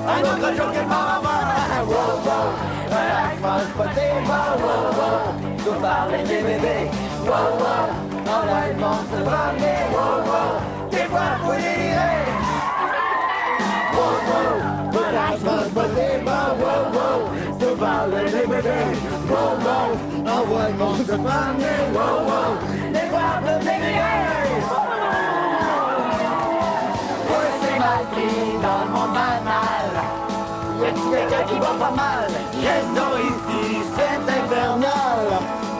Un autre jour qu'elle m'en va, wow, wow. Relax, mange pas tes bas, wow, wow. Nous parler des bébés, wow, wow. Envoie le monde se promener, wow, wow. Des fois, faut délirer. Wow, wow. Relax, mange pas tes bas, wow, wow. Nous parler des bébés, wow, wow. Envoie le monde se promener, wow, wow. Des fois, faut délirer. Ouais, c'est mal pris dans le monde banal. Y'a-t-il quelqu'un qui va pas mal? Reste donc ici, c'est infernal.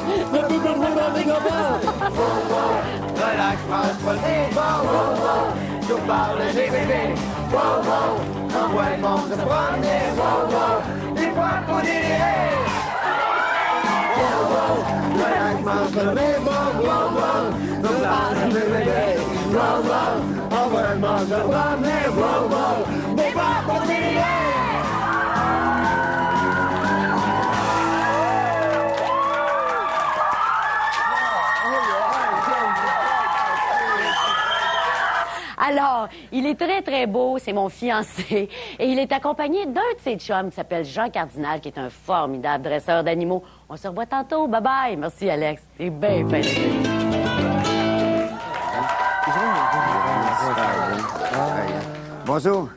Ne peux pas me demander comment. Wow, wow, relax, mange pas le débat. Wow, wow, je parle des bébés. Wow, wow, envoie le monde se promener. Wow, wow, des fois faut délirer. Wow, wow, relax, mange pas le débat. Wow, wow, je parle des bébés. Wow, wow, envoie le monde se promener. Wow, wow, des fois faut délirer. Alors, il est très, très beau, c'est mon fiancé. Et il est accompagné d'un de ses chums qui s'appelle Jean Cardinal, qui est un formidable dresseur d'animaux. On se revoit tantôt. Bye-bye. Merci, Alex. T'es bien fin. Bonjour.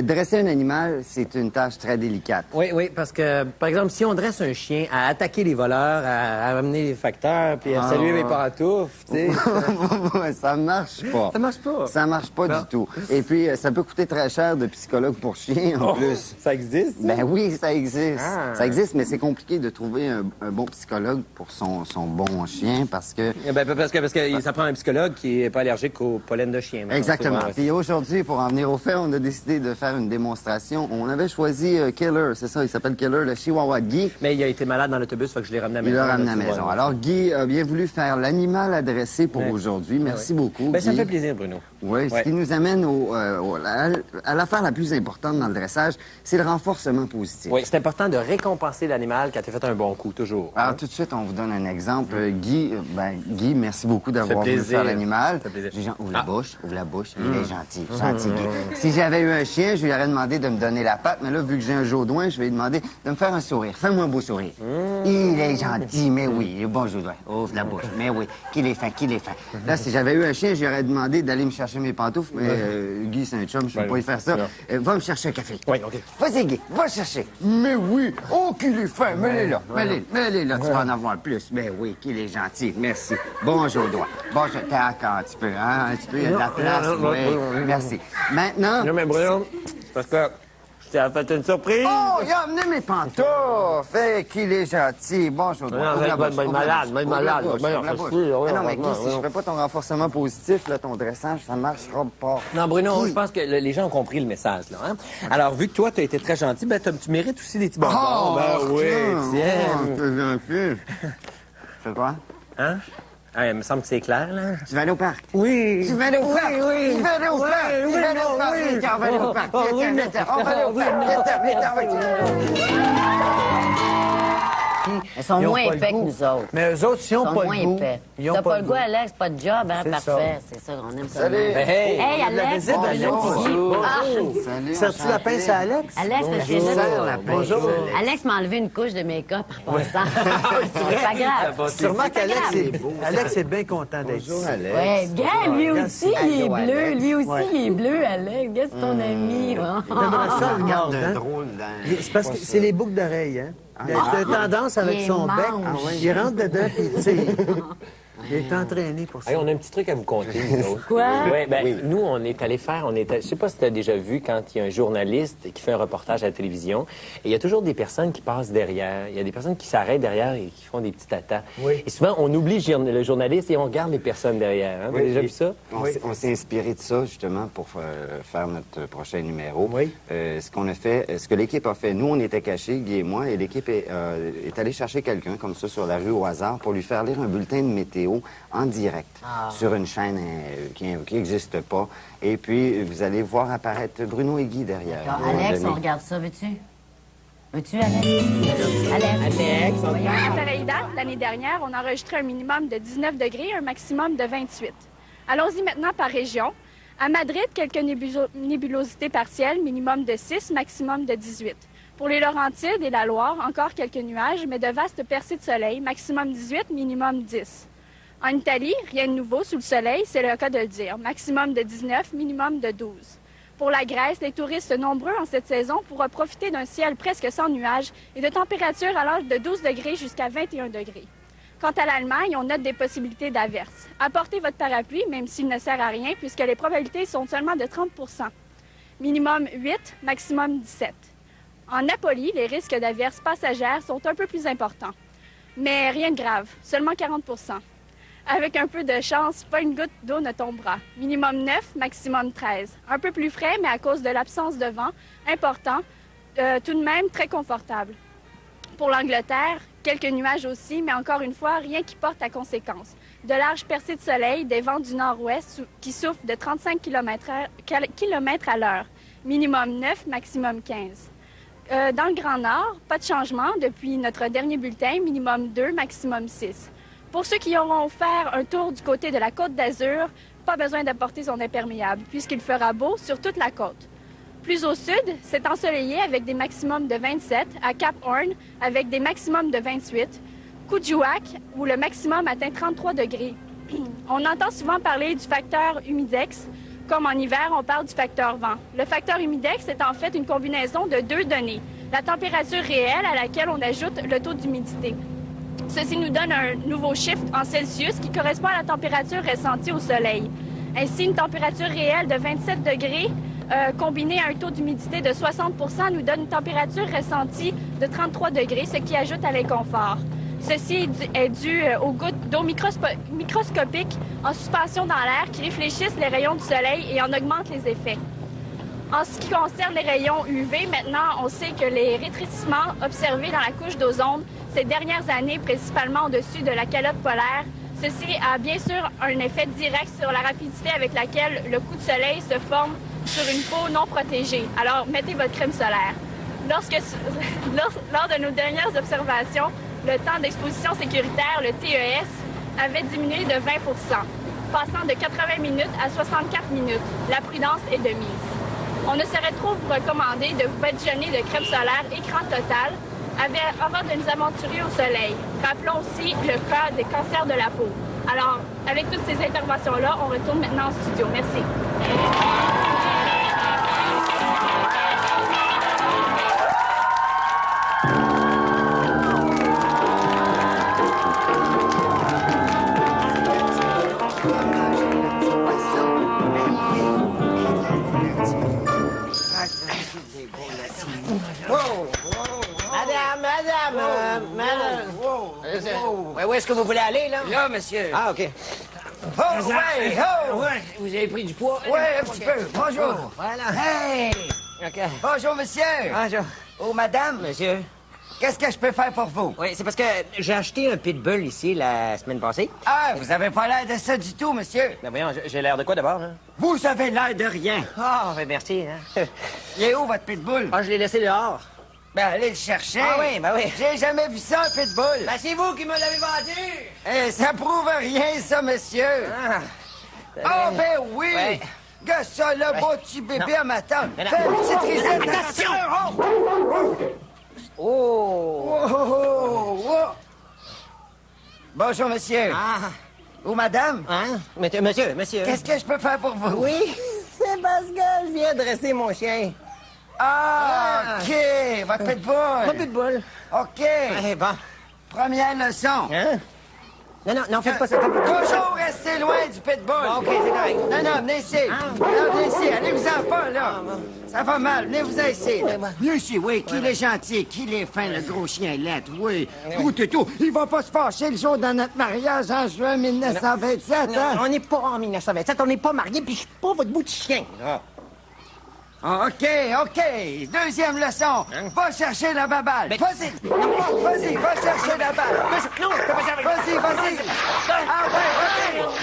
Dresser un animal, c'est une tâche très délicate. Oui, oui, parce que, par exemple, si on dresse un chien à attaquer les voleurs, à amener les facteurs, puis à saluer mes pantoufles, tu sais... Ça marche pas. Ça marche pas? Ça marche pas du tout. Et puis, ça peut coûter très cher de psychologue pour chien, en plus. Ça existe? Ben oui, ça existe. Ah. Ça existe, mais c'est compliqué de trouver un bon psychologue pour son bon chien, parce que... Parce que ça prend un psychologue qui est pas allergique au pollen de chien. Exactement. Puis aujourd'hui, pour en venir au fait, on a décidé de faire une démonstration. On avait choisi Killer, c'est ça, il s'appelle Killer, le chihuahua de Guy. Mais il a été malade dans l'autobus, fait que je l'ai ramené à la maison. Il l'a ramené à la maison. Alors, Guy a bien voulu faire l'animal à dresser pour aujourd'hui. Merci beaucoup, Ben, ça me Guy. fait plaisir, Bruno. Oui, ce qui nous amène à l'affaire la plus importante dans le dressage, c'est le renforcement positif. Oui, c'est important de récompenser l'animal quand tu as fait un bon coup, toujours. Alors, tout de suite, on vous donne un exemple. Guy, merci beaucoup d'avoir voulu faire l'animal. Ouvre la bouche, ouvre la bouche. Il est gentil, gentil, Guy. Si j'avais eu un chien, je lui aurais demandé de me donner la patte, mais là, vu que j'ai un Jodoin, je vais lui demander de me faire un sourire. Fais-moi un beau sourire. Il est gentil, mais oui. Il est bon Jodoin. Ouvre la bouche. Mais oui, qu'il est fin, qu'il est fin. Là, si j'avais eu un chien, je lui aurais demandé d'aller me chercher mes pantoufles, mais Guy, c'est un chum, je ne peux pas lui faire ça. Va me chercher un café. Oui, OK. Vas-y, Guy, va chercher. Mais oui, oh, qu'il est fin, mets-les là, mets-les là, tu vas en avoir plus. Mais oui, qu'il est gentil, merci. Bonjour, doigt. Bonjour, t'es encore un petit peu, hein, un petit peu, il y a de la place, oui, merci. Maintenant... Non, mais Bruno, parce que je t'ai fait une surprise. Oh, il a amené mes pantoufles, fait qu'il est gentil. Bonjour, doigt. Non, malade. Non, mais Guy, si je fais pas ton renforcement positif, là, ton dressage, ça marchera pas. Non, Bruno, je pense que les gens ont compris le message, là. Hein? Alors, vu que toi, tu as été très gentil, ben, tu mérites aussi des petits bonbons. Oh, ben oui, tiens. C'est gentil. Fais quoi? Hein? Ah, il me semble que c'est clair, là. Tu vas aller au parc? Oui. Tu vas aller au parc? Oui. Tu vas aller au parc? Oui, Tu vas aller au parc? oui. Viens, on va aller au parc. Oh, Viens, oui, viens, on va aller au parc. Ils sont moins épais que nous autres. Mais eux autres, s'ils n'ont Ils sont pas moins le goût. épais. Ils ont T'as pas le le goût, Alex, pas de job, hein? C'est Parfait, c'est ça, on aime ça. Salut. Hey, Alex, visite, bonjour. Salut. Sers-tu la pince à Alex? Alex, parce que je viens de... Bonjour. Alex m'a enlevé une couche de make-up en passant. C'est pas grave. Sûrement qu'Alex grave. Alex est bien content d'être ici. Ouais, gars, lui aussi, il est Allô, bleu. Alex. Lui aussi, il est bleu, Alex. Gars, c'est ton ami. T'aimerais ça le Regarde mordre, un hein? drôle dans... C'est parce que c'est les boucles d'oreilles, hein? Il a tendance avec Il son bec. mange. Il rentre dedans puis il tire. Il est entraîné pour ça. Hey, on a un petit truc à vous conter, nous autres. Quoi? Ouais, nous, on est allé faire... Je sais pas si tu as déjà vu quand il y a un journaliste qui fait un reportage à la télévision, et il y a toujours des personnes qui passent derrière. Il y a des personnes qui s'arrêtent derrière et qui font des petits tatas. Oui. Et souvent, on oublie le journaliste et on regarde les personnes derrière. Hein? T'as déjà vu ça? On s'est inspiré de ça, justement, pour faire notre prochain numéro. Oui. Ce qu'on a fait, ce que l'équipe a fait, nous, on était cachés, Guy et moi, et l'équipe est allée chercher quelqu'un, comme ça, sur la rue au hasard, pour lui faire lire un bulletin de météo en direct, sur une chaîne qui n'existe pas. Et puis, vous allez voir apparaître Bruno et Guy derrière. Alors, Alex, on regarde ça, veux-tu? Veux-tu, Alex? Alex, on À Pareille date, l'année dernière, on a enregistré un minimum de 19 degrés et un maximum de 28. Allons-y maintenant par région. À Madrid, quelques nébulosités partielles, minimum de 6, maximum de 18. Pour les Laurentides et la Loire, encore quelques nuages, mais de vastes percées de soleil, maximum 18, minimum 10. En Italie, rien de nouveau sous le soleil, c'est le cas de le dire. Maximum de 19, minimum de 12. Pour la Grèce, les touristes nombreux en cette saison pourront profiter d'un ciel presque sans nuages et de températures allant de 12 degrés jusqu'à 21 degrés. Quant à l'Allemagne, on note des possibilités d'averses. Apportez votre parapluie, même s'il ne sert à rien, puisque les probabilités sont seulement de 30 %. Minimum 8, maximum 17. En Napoli, les risques d'averses passagères sont un peu plus importants. Mais rien de grave, seulement 40 %. Avec un peu de chance, pas une goutte d'eau ne tombera. Minimum 9, maximum 13. Un peu plus frais, mais à cause de l'absence de vent, important, tout de même très confortable. Pour l'Angleterre, quelques nuages aussi, mais encore une fois, rien qui porte à conséquence. De larges percées de soleil, des vents du nord-ouest qui soufflent de 35 km à l'heure. Minimum 9, maximum 15. Dans le Grand Nord, pas de changement depuis notre dernier bulletin, minimum 2, maximum 6. Pour ceux qui auront faire un tour du côté de la Côte d'Azur, pas besoin d'apporter son imperméable, puisqu'il fera beau sur toute la côte. Plus au sud, c'est ensoleillé avec des maximums de 27, à Cap Horn avec des maximums de 28, Kuujjuaq où le maximum atteint 33 degrés. On entend souvent parler du facteur humidex, comme en hiver, on parle du facteur vent. Le facteur humidex est en fait une combinaison de deux données, la température réelle à laquelle on ajoute le taux d'humidité. Ceci nous donne un nouveau chiffre en Celsius qui correspond à la température ressentie au soleil. Ainsi, une température réelle de 27 degrés combinée à un taux d'humidité de 60 % nous donne une température ressentie de 33 degrés, ce qui ajoute à l'inconfort. Ceci est dû aux gouttes d'eau microscopiques en suspension dans l'air qui réfléchissent les rayons du soleil et en augmentent les effets. En ce qui concerne les rayons UV, maintenant, on sait que les rétrécissements observés dans la couche d'ozone ces dernières années, principalement au-dessus de la calotte polaire, ceci a bien sûr un effet direct sur la rapidité avec laquelle le coup de soleil se forme sur une peau non protégée. Alors, mettez votre crème solaire. Lors de nos dernières observations, le temps d'exposition sécuritaire, le TES, avait diminué de 20 %, passant de 80 minutes à 64 minutes. La prudence est de mise. On ne saurait trop vous recommander de vous badigeonner de crème solaire écran total avant de nous aventurer au soleil. Rappelons aussi le cas des cancers de la peau. Alors, avec toutes ces interventions-là, on retourne maintenant au studio. Merci. Où est-ce que vous voulez aller, là? Là, monsieur. Ah, OK. Oh, ouais, oh! Ouais, vous avez pris du poids? Ouais, un petit peu. Bonjour. Voilà. Hey! OK. Bonjour, monsieur. Bonjour. Oh, madame. Monsieur? Qu'est-ce que je peux faire pour vous? Oui, c'est parce que j'ai acheté un pitbull ici la semaine passée. Ah, vous avez pas l'air de ça du tout, monsieur. Ben voyons, j'ai l'air de quoi d'abord, là? Vous avez l'air de rien. Ah, ben merci, hein. Il est où, votre pitbull? Ah, je l'ai laissé dehors. Ben, allez le chercher. Ah oui, ben oui. J'ai jamais vu ça, un pitbull. Ben c'est vous qui me l'avez vendu! Eh, ça prouve rien, ça, monsieur. Ah. Ah, ben oui. Ouais. Que ça, le beau petit bébé à ma tante. Mais non. Fais une petite risette. Attention! Oh, Oh! oh, oh, oh. Bonjour, monsieur. Ah! Ou madame. Hein? Monsieur. Qu'est-ce que je peux faire pour vous? Oui, c'est parce que je viens dresser mon chien. Ah, OK. Votre pitbull. Pas pitbull. OK. Eh, bon. Première leçon. Hein? Non, faites pas ça. Faites pas ça. Toujours rester loin du pitbull. Bon, OK, c'est correct. Non, venez ici. Ah. Non, venez ici. Allez-vous-en pas, là. Ça va mal. Venez-vous ici. Venez ici, oui. Qu'il est gentil, qu'il est fin, le gros chien lettre, oui. Tout et tout. Il va pas se fâcher le jour de notre mariage en juin 1927, Non, hein? on n'est pas en 1927, on n'est pas mariés, puis je suis pas votre bout de chien. Ah, OK. Deuxième leçon. Va chercher la baballe. Vas-y, va chercher la balle. Non, je peux pas faire avec Vas-y. Ah, ouais, OK.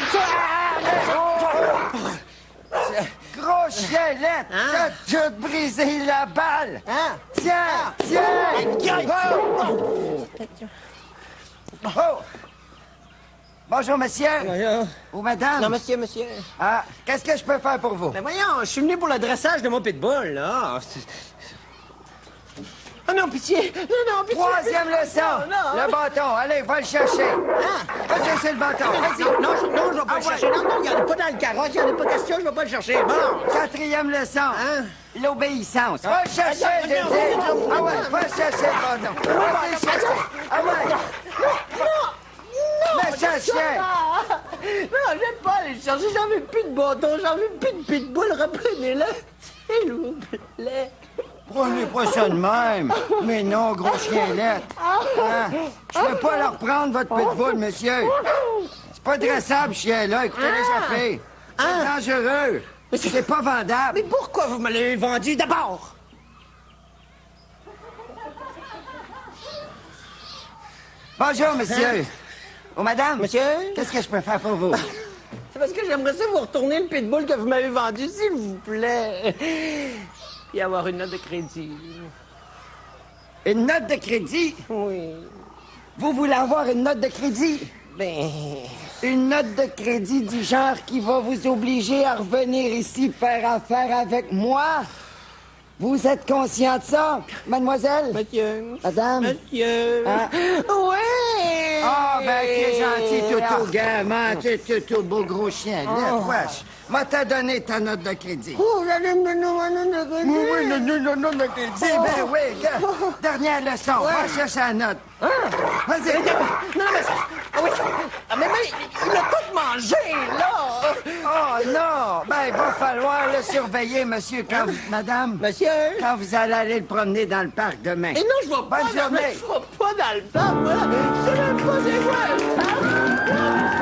Gros chien lettre, Hein? t'as tout brisé la balle. Hein? Tiens. Oh. Bonjour, monsieur. Voyons. Ou madame. Non, monsieur. Ah, qu'est-ce que je peux faire pour vous? Ben voyons, je suis venu pour le dressage de mon pitbull, là. Ah non, pitié! Non, pitié! Troisième leçon. Non. Le bâton. Allez, va le chercher. Va chercher le bâton. Vas-y. Non, je vais pas le chercher. Non, il n'y en a pas dans le carrosse, il n'y en a pas question, je vais pas le chercher. Bon! Quatrième leçon. L'obéissance. Va le chercher, j'ai non, dit. non, Ah ouais, va le chercher le bâton. Va le chercher. Ah ouais. Le chercher. Non, j'aime pas aller le chercher, j'en veux plus de bâton, j'en veux plus de pitbull, reprenez-le. S'il vous plaît. Prenez pas ça de même. Mais non, gros chien lettre. Hein? Je peux pas leur prendre votre pitbull, monsieur. C'est pas dressable, chien-là. Écoutez l'échappée. C'est dangereux. C'est pas vendable. Mais pourquoi vous me l'avez vendu d'abord? Bonjour, monsieur. Oh, madame. Monsieur? Qu'est-ce que je peux faire pour vous? C'est parce que j'aimerais ça vous retourner le pitbull que vous m'avez vendu, s'il vous plaît. Puis avoir une note de crédit. Une note de crédit? Oui. Vous voulez avoir une note de crédit? Ben... Une note de crédit du genre qui va vous obliger à revenir ici faire affaire avec moi? Vous êtes conscient de ça, mademoiselle? Monsieur. Madame? Monsieur. Ah. Oui! Ah, ben, t'es gentil, toutou, gamin. T'es toutou, beau gros chien. Là, wesh. Moi, t'as donné ta note de crédit. Oh, la note de crédit. Oui, non, de crédit. Ben oui, gars. Dernière leçon. Va chercher la note. Vas-y. Non, mais... Oui. Ah, mais il a tout mangé, là! Oh, non. Ben, il va falloir le surveiller, monsieur, madame. Monsieur? Quand vous allez aller le promener dans le parc demain. Et non, je vais pas, Bonne journée. je vais pas dans le parc, voilà. Je sais même pas c'est quoi le parc.